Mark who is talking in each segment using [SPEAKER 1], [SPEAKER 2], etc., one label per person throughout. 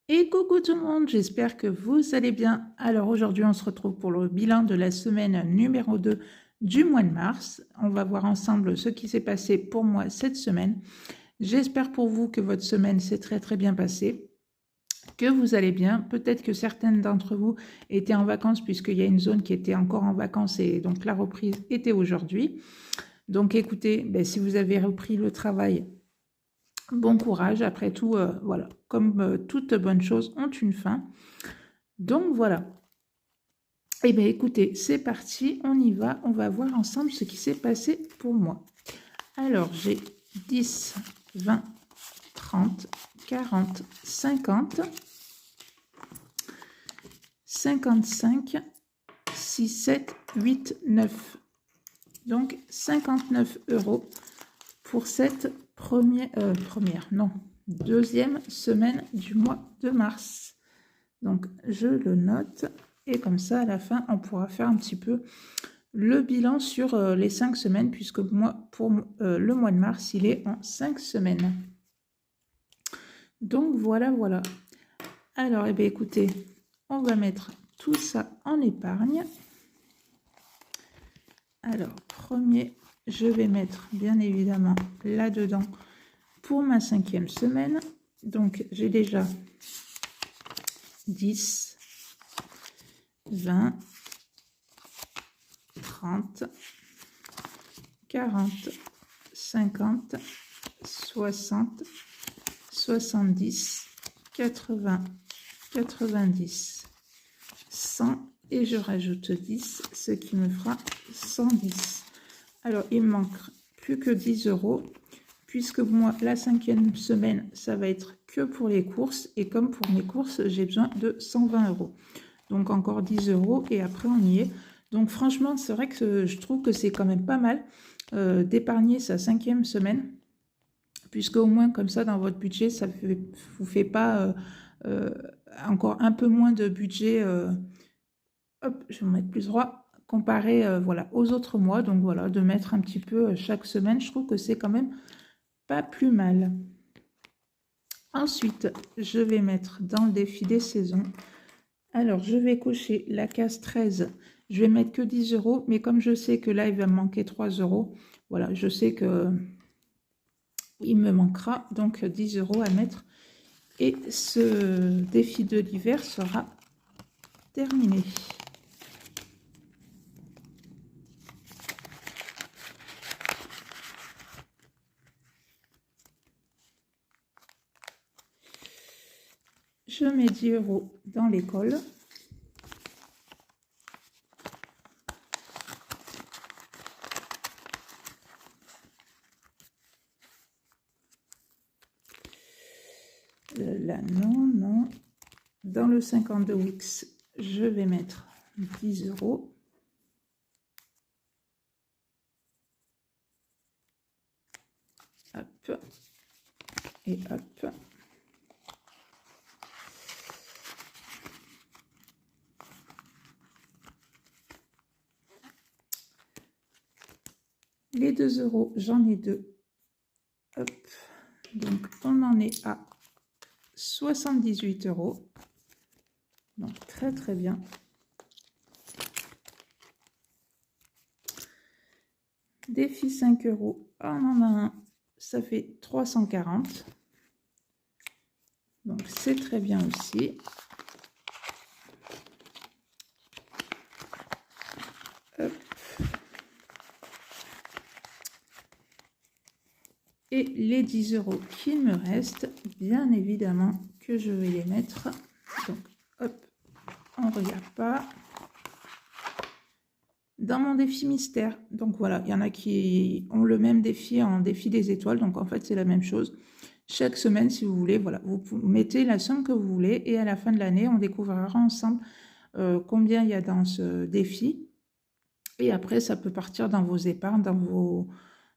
[SPEAKER 1] Et coucou tout le monde, j'espère que vous allez bien. Alors aujourd'hui, on se retrouve pour le bilan de la semaine numéro 2 du mois de mars. On va voir ensemble ce qui s'est passé pour moi cette semaine. J'espère pour vous que votre semaine s'est très bien passée, que vous allez bien. Peut-être que certaines d'entre vous étaient en vacances puisqu'il y a une zone qui était encore en vacances et donc la reprise était aujourd'hui. Donc écoutez, si vous avez repris le travail, bon courage. Après tout, voilà, comme toutes bonnes choses ont une fin. Donc voilà. Eh bien écoutez, c'est parti, on y va. On va voir ensemble ce qui s'est passé pour moi. Alors j'ai 10, 20, 30, 40, 50, 55, 6, 7, 8, 9. Donc 59 € pour cette deuxième semaine du mois de mars. Donc je le note et comme ça à la fin on pourra faire un petit peu le bilan sur les 5 semaines puisque moi pour le mois de mars il est en 5 semaines. Donc voilà. Alors bien écoutez, on va mettre tout ça en épargne. Alors premier, je vais mettre bien évidemment là-dedans pour ma 5e semaine. Donc j'ai déjà 10, 20, 30, 40, 50, 60, 70, 80, 90, 100 et je rajoute 10, ce qui me fera 110. Alors il me manque plus que 10 € puisque moi la 5e semaine ça va être que pour les courses et comme pour mes courses j'ai besoin de 120 €. Donc encore 10 € et après on y est. Donc franchement c'est vrai que je trouve que c'est quand même pas mal d'épargner sa 5e semaine puisque au moins comme ça dans votre budget ça ne vous fait pas encore un peu moins de budget. Hop, je vais me mettre plus droit comparé voilà, aux autres mois. Donc voilà, de mettre un petit peu chaque semaine, je trouve que c'est quand même pas plus mal. Ensuite, je vais mettre dans le défi des saisons. Alors, je vais cocher la case 13. Je vais mettre que 10 €, mais comme je sais que là, il va me manquer 3 €, voilà, je sais que il me manquera donc 10 € à mettre. Et ce défi de l'hiver sera terminé. Je mets 10 € dans l'école. Là, non. Dans le 52 Wix, je vais mettre 10 €. Hop. Et hop. Les 2 €, j'en ai 2. Hop. Donc, on en est à 78 €. Donc, très bien. Défi 5 €. On en a un. Ça fait 340. Donc, c'est très bien aussi. Hop. Et les 10 € qui me restent, bien évidemment que je vais les mettre. Donc, hop, on ne regarde pas. Dans mon défi mystère. Donc voilà, il y en a qui ont le même défi en défi des étoiles. Donc en fait, c'est la même chose. Chaque semaine, si vous voulez, voilà, vous mettez la somme que vous voulez. Et à la fin de l'année, on découvrira ensemble combien il y a dans ce défi. Et après, ça peut partir dans vos épargnes, dans vos...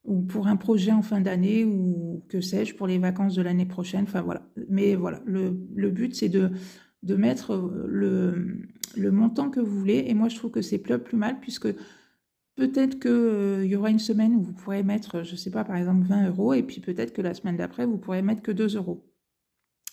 [SPEAKER 1] ou pour un projet en fin d'année, ou que sais-je, pour les vacances de l'année prochaine. Enfin voilà. Mais voilà, le but, c'est de mettre le montant que vous voulez. Et moi, je trouve que c'est plus mal, puisque peut-être qu'il y aura une semaine où vous pourrez mettre, je ne sais pas, par exemple 20 €, et puis peut-être que la semaine d'après, vous pourrez mettre que 2 €.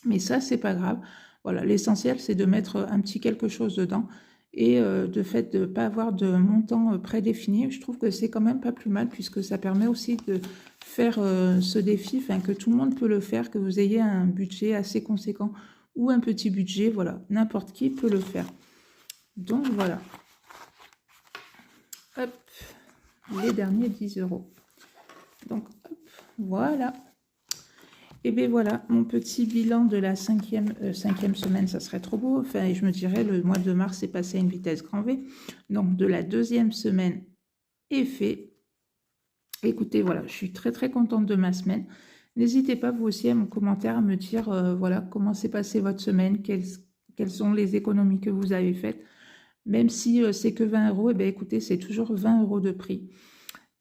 [SPEAKER 1] Mais ça, c'est pas grave. Voilà, l'essentiel, c'est de mettre un petit quelque chose dedans. Et de fait de ne pas avoir de montant prédéfini, je trouve que c'est quand même pas plus mal, puisque ça permet aussi de faire ce défi, enfin que tout le monde peut le faire, que vous ayez un budget assez conséquent ou un petit budget, voilà, n'importe qui peut le faire. Donc voilà. Hop, les derniers 10 €. Donc hop, voilà. Et bien voilà, mon petit bilan de la cinquième semaine, ça serait trop beau. Enfin, je me dirais, le mois de mars est passé à une vitesse grand V. Donc de la deuxième semaine est fait. Écoutez, voilà, je suis très très contente de ma semaine. N'hésitez pas vous aussi à mon commentaire à me dire voilà comment s'est passée votre semaine, quelles sont les économies que vous avez faites. Même si c'est que 20 €, et bien écoutez, c'est toujours 20 € de prix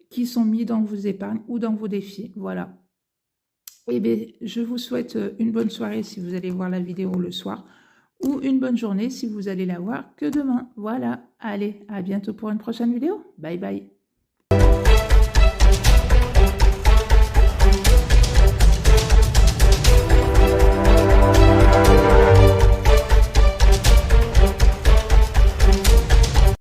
[SPEAKER 1] qui sont mis dans vos épargnes ou dans vos défis. Voilà. Eh bien, je vous souhaite une bonne soirée si vous allez voir la vidéo le soir ou une bonne journée si vous allez la voir que demain. Voilà, allez, à bientôt pour une prochaine vidéo. Bye bye.